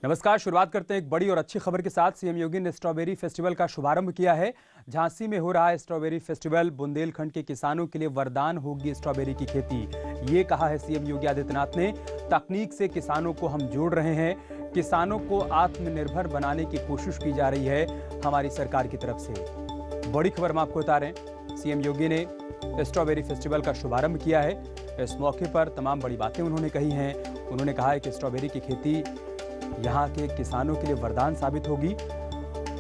नमस्कार। शुरुआत करते हैं एक बड़ी और अच्छी खबर के साथ। सीएम योगी ने स्ट्रॉबेरी फेस्टिवल का शुभारंभ किया है। झांसी में हो रहा है स्ट्रॉबेरी फेस्टिवल। बुंदेलखंड के किसानों के लिए वरदान होगी स्ट्रॉबेरी की खेती, ये कहा है सीएम योगी आदित्यनाथ ने। तकनीक से किसानों को हम जोड़ रहे हैं, किसानों को आत्मनिर्भर बनाने की कोशिश की जा रही है हमारी सरकार की तरफ से। बड़ी खबर हम आपको बता रहे हैं, सीएम योगी ने स्ट्रॉबेरी फेस्टिवल का शुभारंभ किया है। इस मौके पर तमाम बड़ी बातें उन्होंने कही हैं। उन्होंने कहा है कि स्ट्रॉबेरी की खेती यहाँ के किसानों के लिए वरदान साबित होगी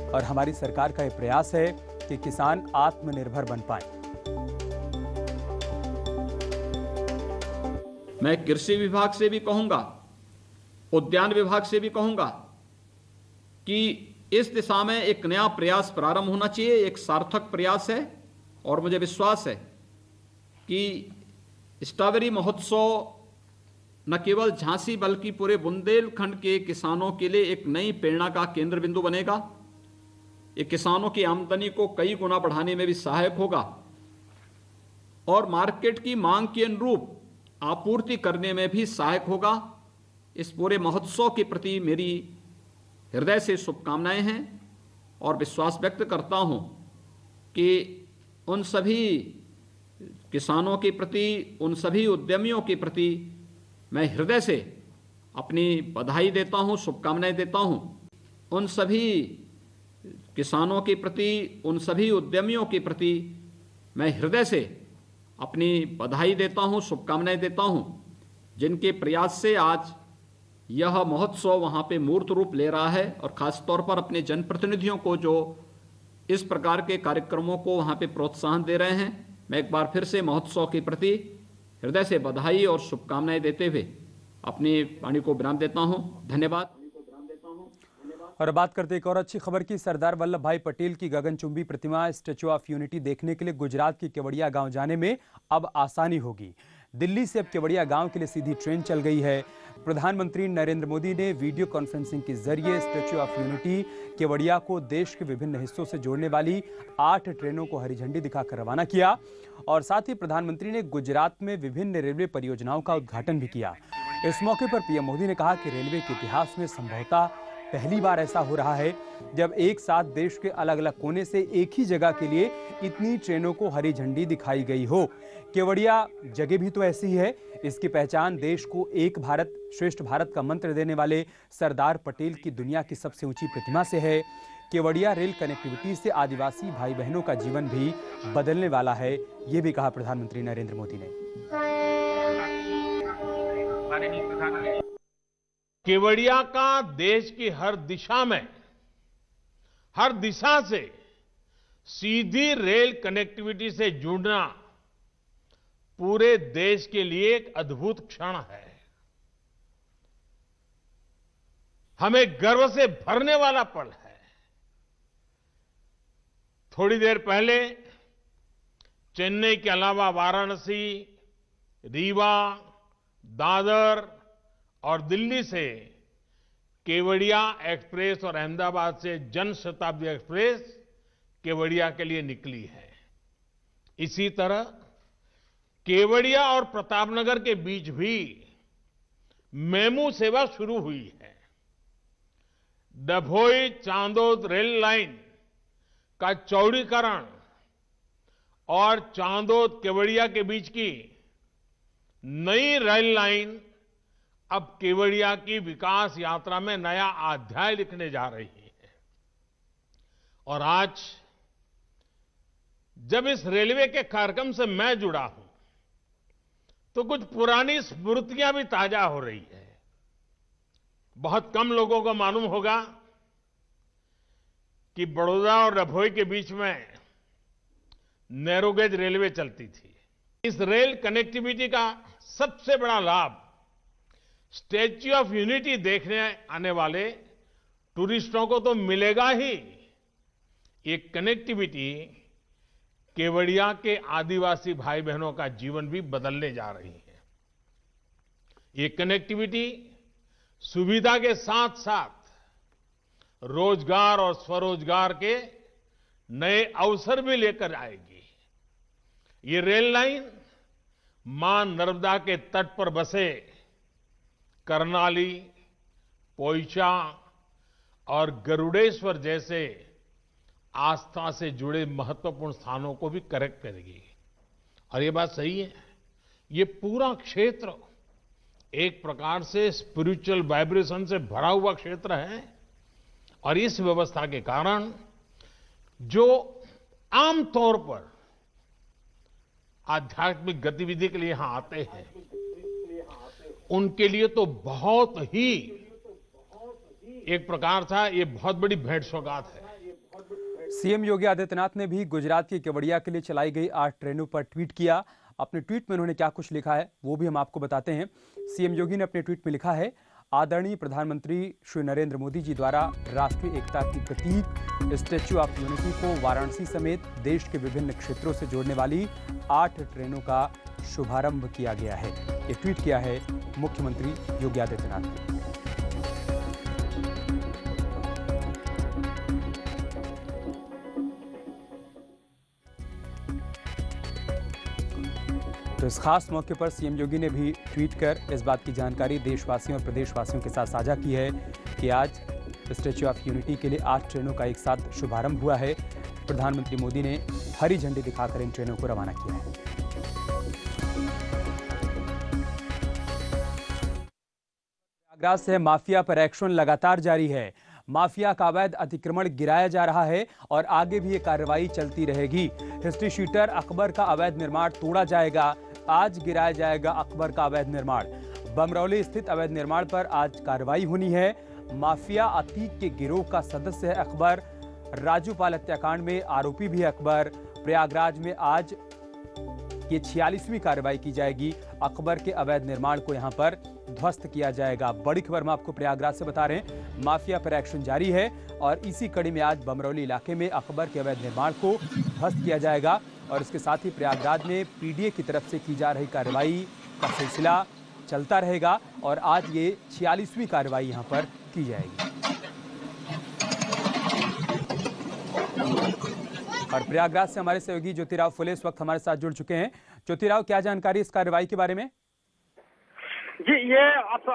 और हमारी सरकार का यह प्रयास है कि किसान आत्मनिर्भर बन पाए। मैं कृषि विभाग से भी कहूंगा, उद्यान विभाग से भी कहूंगा कि इस दिशा में एक नया प्रयास प्रारंभ होना चाहिए। एक सार्थक प्रयास है और मुझे विश्वास है कि स्ट्रॉबेरी महोत्सव न केवल झांसी बल्कि पूरे बुंदेलखंड के किसानों के लिए एक नई प्रेरणा का केंद्र बिंदु बनेगा। ये किसानों की आमदनी को कई गुना बढ़ाने में भी सहायक होगा और मार्केट की मांग के अनुरूप आपूर्ति करने में भी सहायक होगा। इस पूरे महोत्सव के प्रति मेरी हृदय से शुभकामनाएं हैं और विश्वास व्यक्त करता हूं कि उन सभी किसानों के प्रति, उन सभी उद्यमियों के प्रति मैं हृदय से अपनी बधाई देता हूं, शुभकामनाएं देता हूं। उन सभी किसानों के प्रति, उन सभी उद्यमियों के प्रति मैं हृदय से अपनी बधाई देता हूं, शुभकामनाएं देता हूं, जिनके प्रयास से आज यह महोत्सव वहां पे मूर्त रूप ले रहा है और खासतौर पर अपने जनप्रतिनिधियों को जो इस प्रकार के कार्यक्रमों को वहां पे प्रोत्साहन दे रहे हैं। मैं एक बार फिर से महोत्सव के प्रति हृदय से बधाई और शुभकामनाएं देते हुए अपनी वाणी को विराम देता हूं। धन्यवाद। और बात करते एक और अच्छी खबर की। सरदार वल्लभ भाई पटेल की गगनचुंबी प्रतिमा स्टैच्यू ऑफ यूनिटी देखने के लिए गुजरात के केवड़िया गांव जाने में अब आसानी होगी। दिल्ली से अब केवड़िया गांव के लिए सीधी ट्रेन चल गई है। प्रधानमंत्री नरेंद्र मोदी ने वीडियो कॉन्फ्रेंसिंग के जरिए स्टैच्यू ऑफ यूनिटी केवड़िया को देश के विभिन्न हिस्सों से जोड़ने वाली 8 ट्रेनों को हरी झंडी दिखाकर रवाना किया और साथ ही प्रधानमंत्री ने गुजरात में विभिन्न रेलवे परियोजनाओं का उद्घाटन भी किया। इस मौके पर पीएम मोदी ने कहा कि रेलवे के इतिहास में संभवतः पहली बार ऐसा हो रहा है जब एक साथ देश के अलग अलग कोने से एक ही जगह के लिए इतनी ट्रेनों को हरी झंडी दिखाई गई हो। केवड़िया जगह भी तो ऐसी है। इसकी पहचान देश को एक भारत श्रेष्ठ भारत का मंत्र देने वाले सरदार पटेल की दुनिया की सबसे ऊंची प्रतिमा से है। केवड़िया रेल कनेक्टिविटी से आदिवासी भाई बहनों का जीवन भी बदलने वाला है, ये भी कहा प्रधानमंत्री नरेंद्र मोदी ने। केवड़िया का देश की हर दिशा से सीधी रेल कनेक्टिविटी से जुड़ना पूरे देश के लिए एक अद्भुत क्षण है। हमें गर्व से भरने वाला पल है। थोड़ी देर पहले चेन्नई के अलावा वाराणसी, रीवा, दादर और दिल्ली से केवड़िया एक्सप्रेस और अहमदाबाद से जन शताब्दी एक्सप्रेस केवड़िया के लिए निकली है। इसी तरह केवड़िया और प्रतापनगर के बीच भी मेमू सेवा शुरू हुई है। डभोई चांदोद रेल लाइन का चौड़ीकरण और चांदोद केवड़िया के बीच की नई रेल लाइन अब केवड़िया की विकास यात्रा में नया अध्याय लिखने जा रही है। और आज जब इस रेलवे के कार्यक्रम से मैं जुड़ा हूं तो कुछ पुरानी स्मृतियां भी ताजा हो रही है। बहुत कम लोगों को मालूम होगा कि बड़ौदा और डभोई के बीच में नैरोगेज रेलवे चलती थी। इस रेल कनेक्टिविटी का सबसे बड़ा लाभ स्टैच्यू ऑफ यूनिटी देखने आने वाले टूरिस्टों को तो मिलेगा ही। ये कनेक्टिविटी केवड़िया के आदिवासी भाई बहनों का जीवन भी बदलने जा रही है। ये कनेक्टिविटी सुविधा के साथ साथ रोजगार और स्वरोजगार के नए अवसर भी लेकर आएगी। ये रेल लाइन मां नर्मदा के तट पर बसे करनाली, पोईचा और गरुड़ेश्वर जैसे आस्था से जुड़े महत्वपूर्ण स्थानों को भी कनेक्ट करेगी। और ये बात सही है, ये पूरा क्षेत्र एक प्रकार से स्पिरिचुअल वाइब्रेशन से भरा हुआ क्षेत्र है और इस व्यवस्था के कारण जो आमतौर पर आध्यात्मिक गतिविधि के लिए यहां आते हैं उनके लिए तो बहुत ही एक प्रकार था, ये बहुत बड़ी भेंट सौगात है। सीएम योगी आदित्यनाथ ने भी गुजरात की केवड़िया के लिए चलाई गई 8 ट्रेनों पर ट्वीट किया। अपने ट्वीट में उन्होंने क्या कुछ लिखा है वो भी हम आपको बताते हैं। सीएम योगी ने अपने ट्वीट में लिखा है, आदरणीय प्रधानमंत्री श्री नरेंद्र मोदी जी द्वारा राष्ट्रीय एकता की प्रतीक स्टैच्यू ऑफ यूनिटी को वाराणसी समेत देश के विभिन्न क्षेत्रों से जोड़ने वाली 8 ट्रेनों का शुभारंभ किया गया है। ये ट्वीट किया है मुख्यमंत्री योगी आदित्यनाथ ने। तो इस खास मौके पर सीएम योगी ने भी ट्वीट कर इस बात की जानकारी देशवासियों और प्रदेशवासियों के साथ साझा की है कि आज स्टैच्यू ऑफ यूनिटी के लिए 8 ट्रेनों का एक साथ शुभारंभ हुआ है। प्रधानमंत्री मोदी ने हरी झंडी दिखाकर इन ट्रेनों को रवाना किया है। प्रयागराज से माफिया पर एक्शन लगातार जारी है। माफिया का अवैध अतिक्रमण गिराया जा रहा है और आगे भी ये कार्रवाई चलती रहेगी। हिस्ट्री शीटर अकबर का अवैध निर्माण तोड़ा जाएगा। आज गिराया जाएगा अकबर का अवैध निर्माण। बमरौली स्थित अवैध निर्माण पर आज कार्रवाई होनी है। माफिया अतीक के गिरोह का सदस्य है अकबर। राजूपाल हत्याकांड में आरोपी भी है अकबर। प्रयागराज में आज ये 46वीं कार्रवाई की जाएगी। अकबर के अवैध निर्माण को यहां पर ध्वस्त किया जाएगा। बड़ी खबर हम आपको प्रयागराज से बता रहे हैं, माफिया पर एक्शन जारी है और इसी कड़ी में आज बमरौली इलाके में अकबर के अवैध निर्माण को ध्वस्त किया जाएगा। और इसके साथ ही प्रयागराज में पीडीए की तरफ से की जा रही कार्रवाई का सिलसिला चलता रहेगा और आज ये 46वीं कार्रवाई यहां पर की जाएगी। और प्रयागराज से हमारे सहयोगी ज्योतिराव फुले इस वक्त हमारे साथ जुड़ चुके हैं। ज्योतिराव, क्या जानकारी इस कार्रवाई के बारे में? जी, ये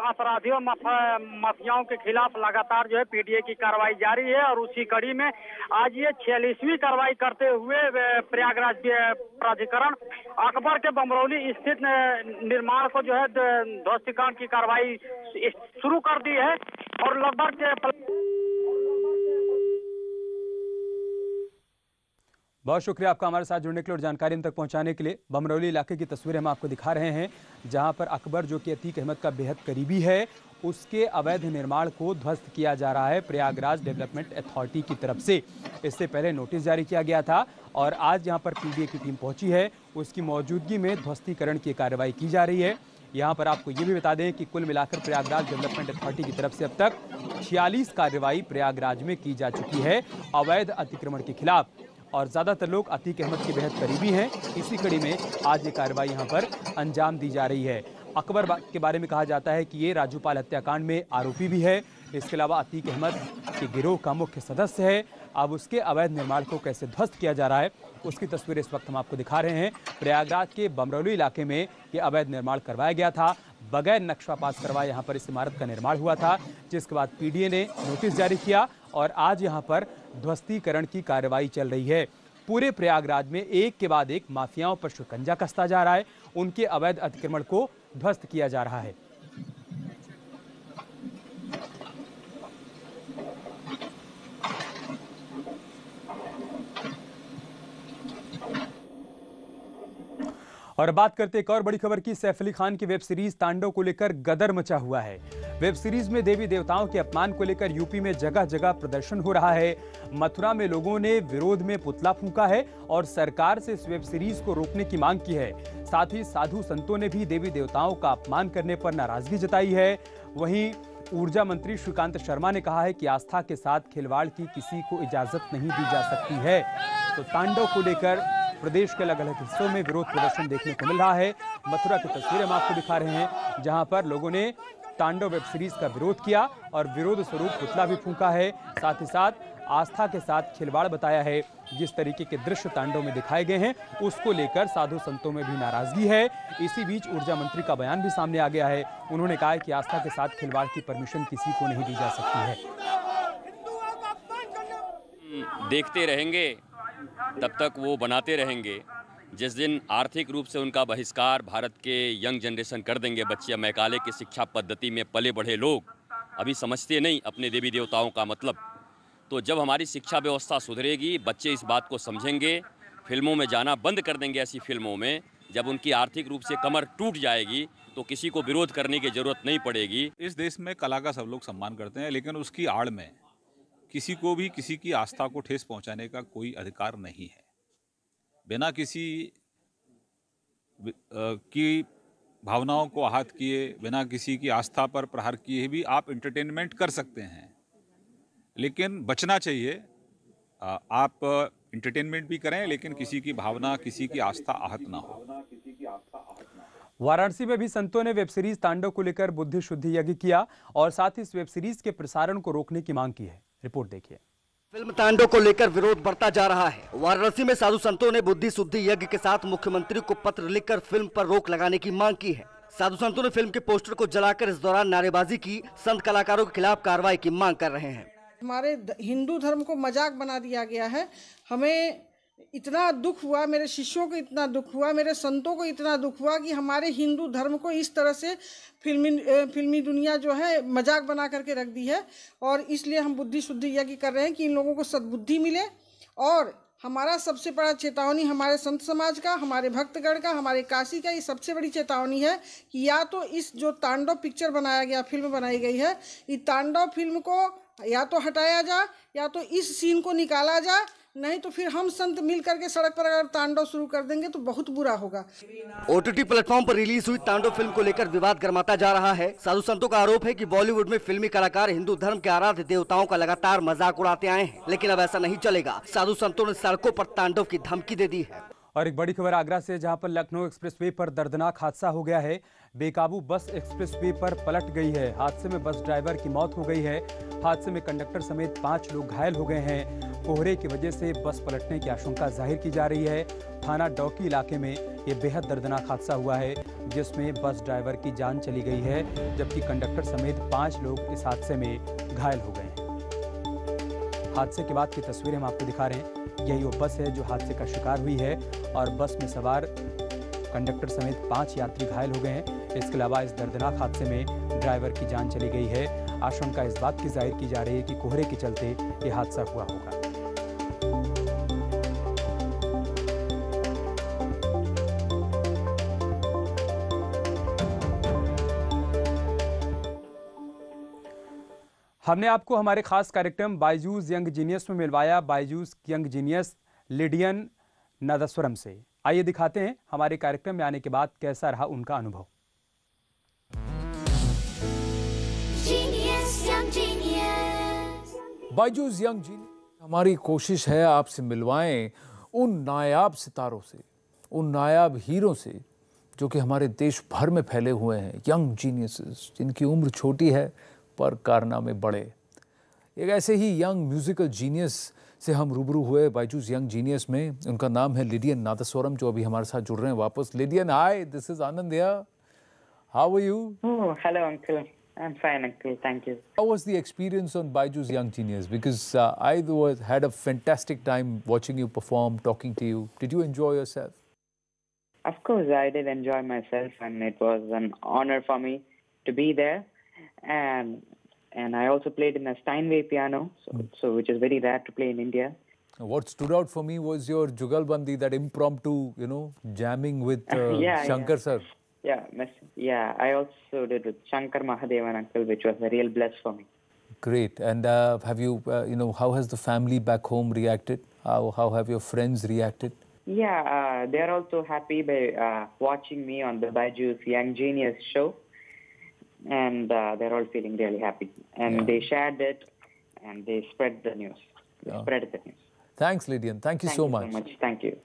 अपराधियों माफियाओं के खिलाफ लगातार जो है पीडीए की कार्रवाई जारी है और उसी कड़ी में आज ये 46वीं कार्रवाई करते हुए प्रयागराज प्राधिकरण अकबर के बमरौली स्थित निर्माण को जो है ध्वस्तीकरण की कार्रवाई शुरू कर दी है और लगभग बहुत शुक्रिया आपका हमारे साथ जुड़ने के लिए और जानकारी हम तक पहुंचाने के लिए। बमरौली इलाके की तस्वीरें हम आपको दिखा रहे हैं जहां पर अकबर, जो कि अतीक अहमद का बेहद करीबी है, उसके अवैध निर्माण को ध्वस्त किया जा रहा है प्रयागराज डेवलपमेंट अथॉरिटी की तरफ से। इससे पहले नोटिस जारी किया गया था और आज यहां पर पीडीए की टीम पहुंची है। उसकी मौजूदगी में ध्वस्तीकरण की कार्रवाई की जा रही है। यहाँ पर आपको ये भी बता दें कि कुल मिलाकर प्रयागराज डेवलपमेंट अथॉरिटी की तरफ से अब तक 46 कार्रवाई प्रयागराज में की जा चुकी है अवैध अतिक्रमण के खिलाफ और ज्यादातर लोग अतीक अहमद के बेहद करीबी हैं। इसी कड़ी में आज ये कार्रवाई यहाँ पर अंजाम दी जा रही है। अकबर के बारे में कहा जाता है कि ये राजूपाल हत्याकांड में आरोपी भी है। इसके अलावा अतीक अहमद के गिरोह का मुख्य सदस्य है। अब उसके अवैध निर्माण को कैसे ध्वस्त किया जा रहा है उसकी तस्वीरें इस वक्त हम आपको दिखा रहे हैं। प्रयागराज के बमरौली इलाके में ये अवैध निर्माण करवाया गया था। बगैर नक्शा पास करवाए यहाँ पर इस इमारत का निर्माण हुआ था, जिसके बाद पीडीए ने नोटिस जारी किया और आज यहाँ पर ध्वस्तीकरण की कार्रवाई चल रही है। पूरे प्रयागराज में एक के बाद एक माफियाओं पर शिकंजा कसता जा रहा है। उनके अवैध अतिक्रमण को ध्वस्त किया जा रहा है। और बात करते एक और बड़ी खबर की। सैफ अली खान की वेब सीरीज तांडव को लेकर गदर मचा हुआ है। वेब सीरीज में देवी देवताओं के अपमान को लेकर यूपी में जगह जगह प्रदर्शन हो रहा है। मथुरा में लोगों ने विरोध में पुतला फूंका है और सरकार से इस वेब सीरीज को रोकने की मांग की है। साथ ही साधु संतों ने भी देवी देवताओं का अपमान करने पर नाराजगी जताई है। वहीं ऊर्जा मंत्री श्रीकांत शर्मा ने कहा है कि आस्था के साथ खिलवाड़ की किसी को इजाजत नहीं दी जा सकती है। तो तांडव को लेकर प्रदेश के अलग अलग हिस्सों में विरोध प्रदर्शन देखने को मिल रहा है। मथुरा की तस्वीरें हम आपको दिखा रहे हैं जहां पर लोगों ने तांडव वेब सीरीज का विरोध किया और विरोध स्वरूप पुतला भी फूंका है। साथ ही साथ आस्था के साथ खिलवाड़ बताया है। जिस तरीके के दृश्य तांडव में दिखाए गए हैं उसको लेकर साधु संतों में भी नाराजगी है। इसी बीच ऊर्जा मंत्री का बयान भी सामने आ गया है। उन्होंने कहा है कि आस्था के साथ खिलवाड़ की परमिशन किसी को नहीं दी जा सकती है। देखते रहेंगे तब तक वो बनाते रहेंगे। जिस दिन आर्थिक रूप से उनका बहिष्कार भारत के यंग जनरेशन कर देंगे, बच्चे मैकाले की शिक्षा पद्धति में पले बढ़े लोग अभी समझते नहीं अपने देवी देवताओं का मतलब, तो जब हमारी शिक्षा व्यवस्था सुधरेगी, बच्चे इस बात को समझेंगे, फिल्मों में जाना बंद कर देंगे। ऐसी फिल्मों में जब उनकी आर्थिक रूप से कमर टूट जाएगी तो किसी को विरोध करने की जरूरत नहीं पड़ेगी। इस देश में कला का सब लोग सम्मान करते हैं, लेकिन उसकी आड़ में किसी को भी किसी की आस्था को ठेस पहुंचाने का कोई अधिकार नहीं है। बिना किसी की भावनाओं को आहत किए, बिना किसी की आस्था पर प्रहार किए भी आप एंटरटेनमेंट कर सकते हैं, लेकिन बचना चाहिए। आप एंटरटेनमेंट भी करें लेकिन किसी की भावना, किसी की आस्था आहत ना हो। वाराणसी में भी संतों ने वेब सीरीज तांडव को लेकर बुद्धि शुद्धि यज्ञ किया और साथ ही इस वेब सीरीज के प्रसारण को रोकने की मांग की है। रिपोर्ट देखिए। फिल्म तांडव को लेकर विरोध बढ़ता जा रहा है। वाराणसी में साधु संतों ने बुद्धि शुद्धि यज्ञ के साथ मुख्यमंत्री को पत्र लिखकर फिल्म पर रोक लगाने की मांग की है। साधु संतों ने फिल्म के पोस्टर को जलाकर इस दौरान नारेबाजी की, संत कलाकारों के खिलाफ कार्रवाई की मांग कर रहे हैं। हमारे हिंदू धर्म को मजाक बना दिया गया है। हमें इतना दुख हुआ, मेरे शिष्यों को इतना दुख हुआ, मेरे संतों को इतना दुख हुआ कि हमारे हिंदू धर्म को इस तरह से फिल्मी दुनिया जो है मजाक बना करके रख दी है। और इसलिए हम बुद्धि शुद्धि यज्ञ कर रहे हैं कि इन लोगों को सद्बुद्धि मिले। और हमारा सबसे बड़ा चेतावनी हमारे संत समाज का, हमारे भक्तगण का, हमारे काशी का, ये सबसे बड़ी चेतावनी है कि या तो इस जो तांडव पिक्चर बनाया गया, फिल्म बनाई गई है, इस तांडव फिल्म को या तो हटाया जाए या तो इस सीन को निकाला जाए, नहीं तो फिर हम संत मिल करके सड़क पर अगर तांडव शुरू कर देंगे तो बहुत बुरा होगा। OTT प्लेटफॉर्म पर रिलीज हुई तांडव फिल्म को लेकर विवाद गर्माता जा रहा है। साधु संतों का आरोप है कि बॉलीवुड में फिल्मी कलाकार हिंदू धर्म के आराध्य देवताओं का लगातार मजाक उड़ाते आए हैं, लेकिन अब ऐसा नहीं चलेगा। साधु संतों ने सड़कों पर तांडव की धमकी दे दी है। और एक बड़ी खबर आगरा से, जहां पर लखनऊ एक्सप्रेसवे पर दर्दनाक हादसा हो गया है। बेकाबू बस एक्सप्रेसवे पर पलट गई है। हादसे में बस ड्राइवर की मौत हो गई है। हादसे में कंडक्टर समेत 5 लोग घायल हो गए हैं। कोहरे की वजह से बस पलटने की आशंका जाहिर की जा रही है। थाना डौकी इलाके में ये बेहद दर्दनाक हादसा हुआ है, जिसमें बस ड्राइवर की जान चली गई है, जबकि कंडक्टर समेत 5 लोग इस हादसे में घायल हो गए हैं। हादसे के बाद की तस्वीरें हम आपको दिखा रहे हैं। यही वो बस है जो हादसे का शिकार हुई है और बस में सवार कंडक्टर समेत 5 यात्री घायल हो गए हैं। इसके अलावा इस दर्दनाक हादसे में ड्राइवर की जान चली गई है। आशंका इस बात की जाहिर की जा रही है कि कोहरे के चलते ये हादसा हुआ होगा। हमने आपको हमारे खास कार्यक्रम बायजूस यंग जीनियस में मिलवाया बायजूस यंग जीनियस लिडियन नादस्वरम से। आइए दिखाते हैं हमारे कार्यक्रम में आने के बाद कैसा रहा उनका अनुभव। बायजूस यंग जीनियस, हमारी कोशिश है आपसे मिलवाएं उन नायाब सितारों से, उन नायाब हीरो से जो कि हमारे देश भर में फैले हुए हैं। यंग जीनियसेस जिनकी उम्र छोटी है पर कारनामे बड़े। एक ऐसे ही यंग म्यूजिकल जीनियस से हम रूबरू हुए बायजूस यंग जीनियस में। उनका नाम है लिडियन नादस्वरम, जो अभी हमारे साथ जुड़ रहे हैं वापस। Lydian, hi, this is Anand here. How are you? Oh, hello, uncle. I'm fine, uncle. Thank you. How was the experience on Baijus Young Genius? Because I had a fantastic time watching you perform, talking to you. Did you enjoy yourself? Of course, I did enjoy myself, and it was an honor for me to be there. And I also played in a Steinway piano, so which is very rare to play in India. What stood out for me was your Jugalbandi, that impromptu, jamming with Shankar sir. Yeah, I also did with Shankar Mahadevan, uncle, which was a real bless for me. Great. And have you, how has the family back home reacted? How have your friends reacted? Yeah, they are also happy by watching me on the Baijus Young Genius show. And they're all feeling really happy. And they shared it and they spread the news. Thanks, Lydian. Thank you so much. Thank you.